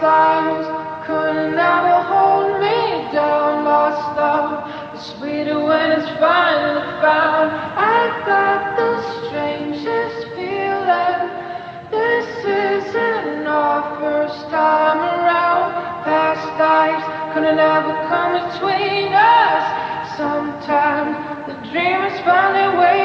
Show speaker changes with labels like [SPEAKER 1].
[SPEAKER 1] past lives couldn't ever hold me down. Lost love is sweeter when it's finally found. I got the strangest feeling. This isn't our first time around. Past lives couldn't ever come between us. Sometimes the dream is finally waiting.